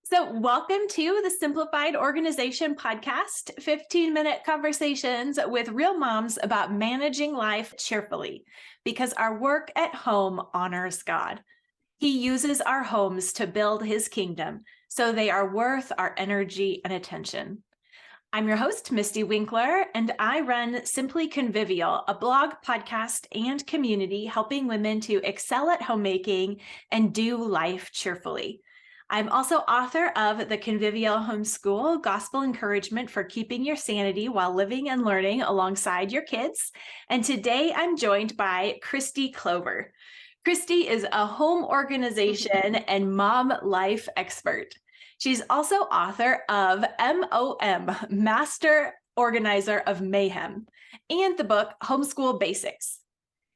So, welcome to the Simplified Organization Podcast, 15-minute conversations with real moms about managing life cheerfully, because our work at home honors God. He uses our homes to build his kingdom, so they are worth our energy and attention. I'm your host, Misty Winkler, and I run Simply Convivial, a blog, podcast, and community helping women to excel at homemaking and do life cheerfully. I'm also author of The Convivial Homeschool, Gospel Encouragement for Keeping Your Sanity While Living and Learning Alongside Your Kids. And today I'm joined by Kristi Clover. Kristi is a home organization and mom life expert. She's also author of M.O.M, Master Organizer of Mayhem, and the book Homeschool Basics.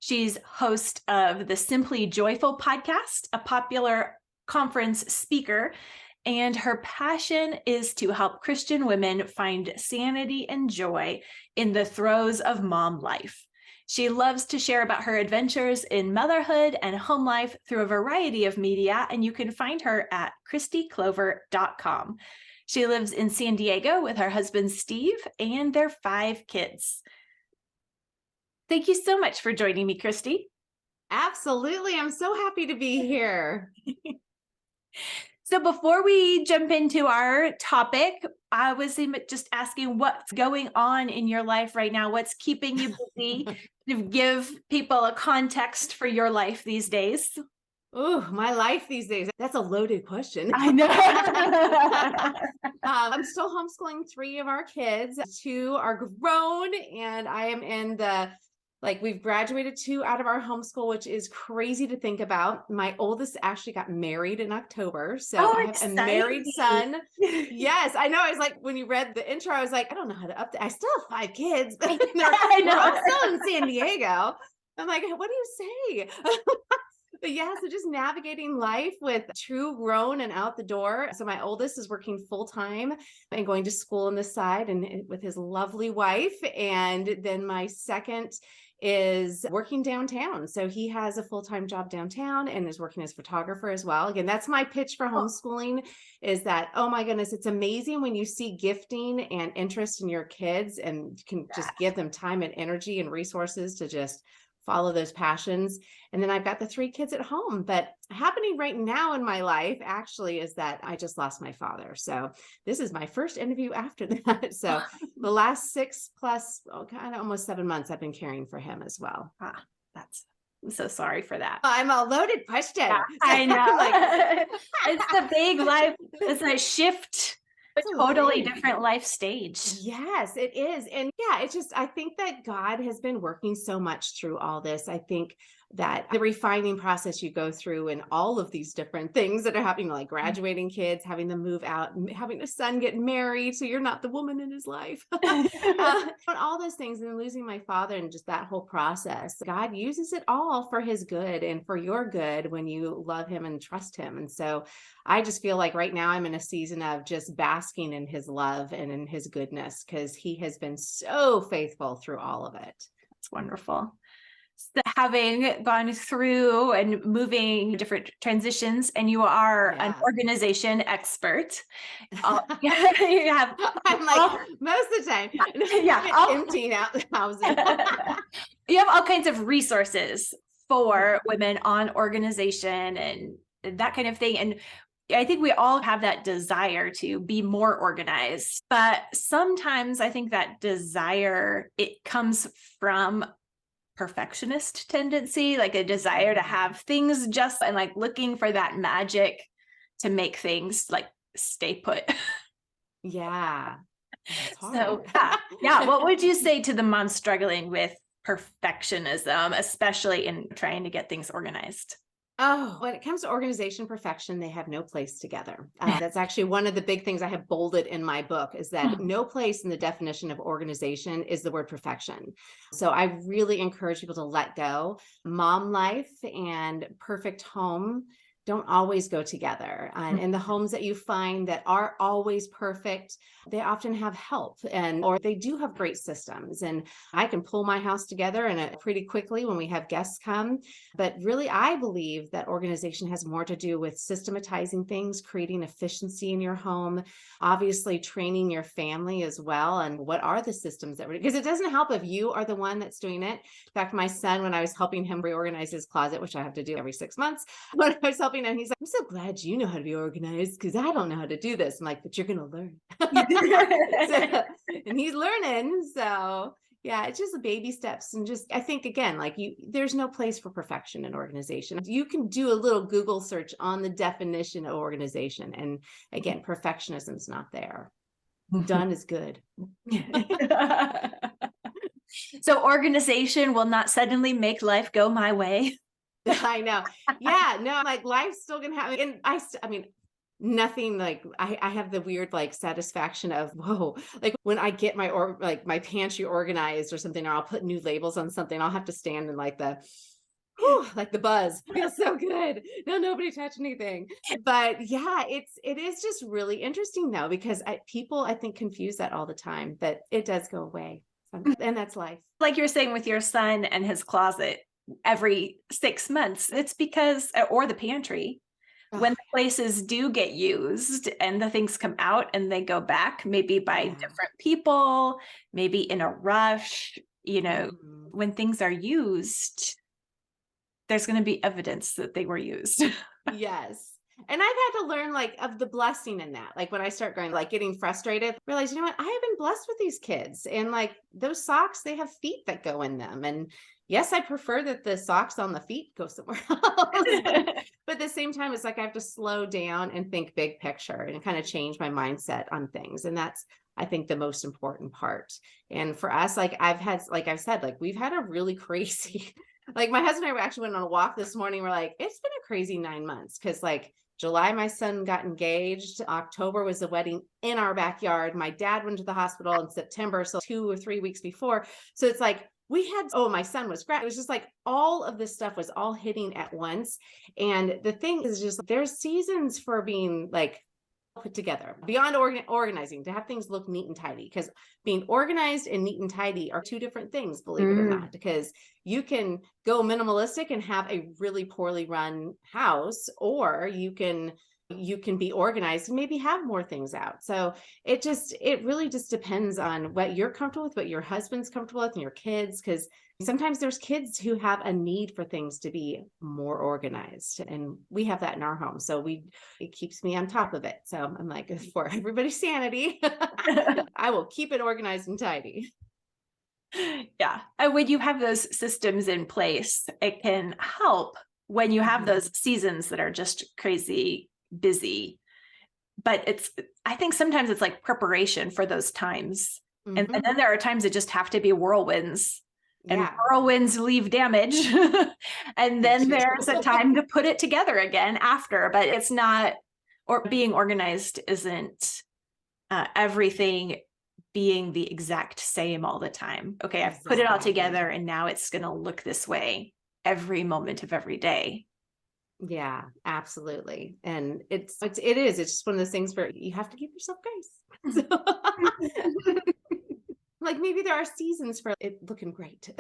She's host of the Simply Joyful podcast, a popular conference speaker, and her passion is to help Christian women find sanity and joy in the throes of mom life. She loves to share about her adventures in motherhood and home life through a variety of media, and you can find her at kristiclover.com. She lives in San Diego with her husband, Steve, and their 5 kids. Thank you so much for joining me, Kristi. Absolutely. I'm so happy to be here. So before we jump into our topic, I was just asking what's going on in your life right now. What's keeping you busy? To give people a context for your life these days. Oh, my life these days. That's a loaded question. I know. I'm still homeschooling 3 of our kids. 2 are grown, and I am in we've graduated 2 out of our homeschool, which is crazy to think about. My oldest actually got married in October. So I have exciting. a married son. Yes, I know. I was like, when you read the intro, I was like, I don't know how to update. I still have 5 kids, but I know. I'm still in San Diego. I'm like, what do you say? But yeah, so just navigating life with 2 grown and out the door. So my oldest is working full time and going to school on the side and with his lovely wife. And then my second is working downtown. So he has a full-time job downtown and is working as a photographer as well. Again, that's my pitch for homeschooling is that, oh my goodness, it's amazing when you see gifting and interest in your kids and can just give them time and energy and resources to just follow those passions. And then I've got the 3 kids at home, but happening right now in my life actually is that I just lost my father. So this is my first interview after that. So the last 6 plus, kind of almost 7 months, I've been caring for him as well. I'm so sorry for that. I'm a loaded question. Yeah, I know. It's a big life. It's a shift. A totally different life stage. Yes, it is. And yeah, it's just, I think that God has been working so much through all this. I think that the refining process you go through and all of these different things that are happening, like graduating kids, having them move out, having a son get married, so you're not the woman in his life, all those things, and losing my father and just that whole process. God uses it all for his good and for your good when you love him and trust him. And so I just feel like right now I'm in a season of just basking in his love and in his goodness because he has been so faithful through all of it. It's wonderful. So having gone through and moving different transitions, and you are an organization expert. You have, I'm like most of the time, emptying out the houses. You have all kinds of resources for women on organization and that kind of thing. And I think we all have that desire to be more organized, but sometimes I think that desire, it comes from perfectionist tendency, like a desire to have things just and like looking for that magic to make things like stay put. Yeah. So what would you say to the moms struggling with perfectionism, especially in trying to get things organized? Oh, when it comes to organization perfection, they have no place together. That's actually one of the big things I have bolded in my book is that no place in the definition of organization is the word perfection. So I really encourage people to let go. Mom life and perfect home don't always go together. And the homes that you find that are always perfect, they often have help or they do have great systems. And I can pull my house together and pretty quickly when we have guests come. But really, I believe that organization has more to do with systematizing things, creating efficiency in your home, obviously training your family as well. And what are the systems because it doesn't help if you are the one that's doing it. In fact, my son, when I was helping him reorganize his closet, which I have to do every 6 months, when I was helping him, he's like, I'm so glad you know how to be organized because I don't know how to do this. I'm like, but you're going to learn. And he's learning. So yeah, it's just baby steps. And just, I think again, like there's no place for perfection in organization. You can do a little Google search on the definition of organization. And again, perfectionism is not there. Done is good. So organization will not suddenly make life go my way. I know. Yeah, no, like life's still gonna happen. And I mean, nothing like I have the weird like satisfaction of, whoa, like when I get my pantry organized or something, or I'll put new labels on something, I'll have to stand in like the buzz. It feels so good. No, nobody touched anything. But yeah, it is just really interesting though, because people I think confuse that all the time, but it does go away. And that's life. Like you're saying with your son and his closet every 6 months, it's because, or the pantry, when the places do get used and the things come out and they go back, maybe by different people, maybe in a rush, when things are used, there's going to be evidence that they were used. Yes. And I've had to learn like of the blessing in that. Like when I start going, like getting frustrated, realize, you know what, I have been blessed with these kids, and like those socks, they have feet that go in them. And yes, I prefer that the socks on the feet go somewhere else. But at the same time, it's like I have to slow down and think big picture and kind of change my mindset on things. And that's, I think, the most important part. And for us, like I've said, like we've had a really crazy, like my husband and I actually went on a walk this morning. We're like, it's been a crazy 9 months because like July, my son got engaged. October was the wedding in our backyard. My dad went to the hospital in September, so 2 or 3 weeks before. So it's like my son was great. It was just like all of this stuff was all hitting at once. And the thing is just there's seasons for being like put together beyond organizing, to have things look neat and tidy, because being organized and neat and tidy are two different things, believe it or not, because you can go minimalistic and have a really poorly run house, or you can be organized and maybe have more things out. So it really just depends on what you're comfortable with, what your husband's comfortable with, and your kids, because sometimes there's kids who have a need for things to be more organized, and we have that in our home. So it keeps me on top of it. So I'm like, for everybody's sanity, I will keep it organized and tidy. Yeah. And when you have those systems in place, it can help when you have those seasons that are just crazy busy. But I think sometimes it's like preparation for those times. And then there are times that just have to be whirlwinds. And whirlwinds leave damage. And then there's a time to put it together again after, but it's not, or being organized isn't everything being the exact same all the time. Okay, I've put it all together and now it's going to look this way every moment of every day. Yeah, absolutely. And it is. It's just one of those things where you have to give yourself grace. Like maybe there are seasons for it looking great.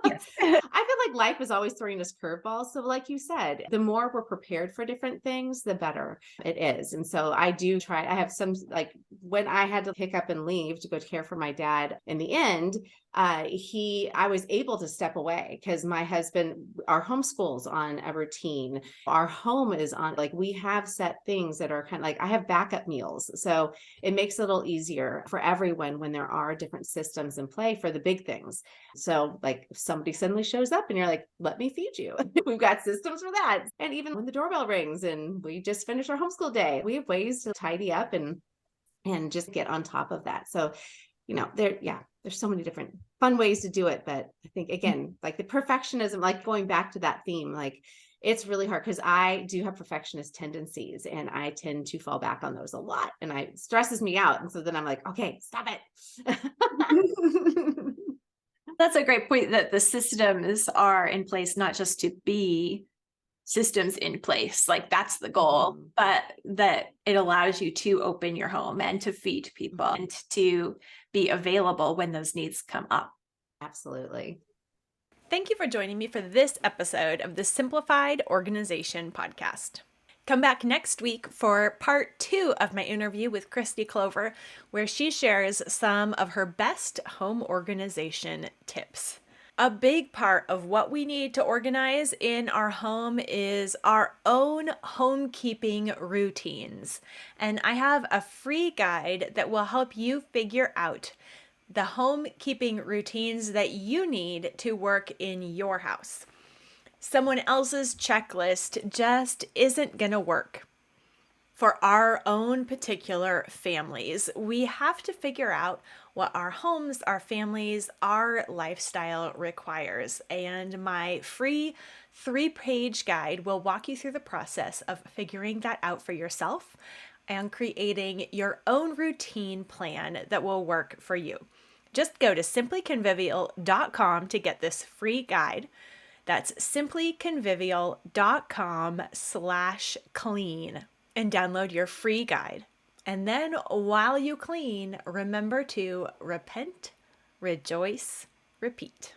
Yes. I feel like life is always throwing us curveballs. So like you said, the more we're prepared for different things, the better it is. And so I do try. I have some, like when I had to pick up and leave to go care for my dad in the end, I was able to step away because my husband, our homeschool's on a routine. Our home is on, like we have set things that are kind of like, I have backup meals. So it makes it a little easier for everyone when there are different systems in play for the big things. So like if somebody suddenly shows up and you're like, let me feed you. We've got systems for that. And even when the doorbell rings and we just finished our homeschool day, we have ways to tidy up and just get on top of that. So, there's so many different fun ways to do it. But I think, again, like the perfectionism, like going back to that theme, like it's really hard because I do have perfectionist tendencies and I tend to fall back on those a lot, and it stresses me out. And so then I'm like, okay, stop it. That's a great point, that the systems are in place, not just to be systems in place. Like that's the goal, but that it allows you to open your home and to feed people and to be available when those needs come up. Absolutely. Thank you for joining me for this episode of the Simplified Organization podcast. Come back next week for part 2 of my interview with Kristi Clover, where she shares some of her best home organization tips. A big part of what we need to organize in our home is our own homekeeping routines. And I have a free guide that will help you figure out the homekeeping routines that you need to work in your house. Someone else's checklist just isn't going to work. For our own particular families, we have to figure out what our homes, our families, our lifestyle requires. And my free 3-page guide will walk you through the process of figuring that out for yourself and creating your own routine plan that will work for you. Just go to simplyconvivial.com to get this free guide. That's simplyconvivial.com/clean and download your free guide. And then while you clean, remember to repent, rejoice, repeat.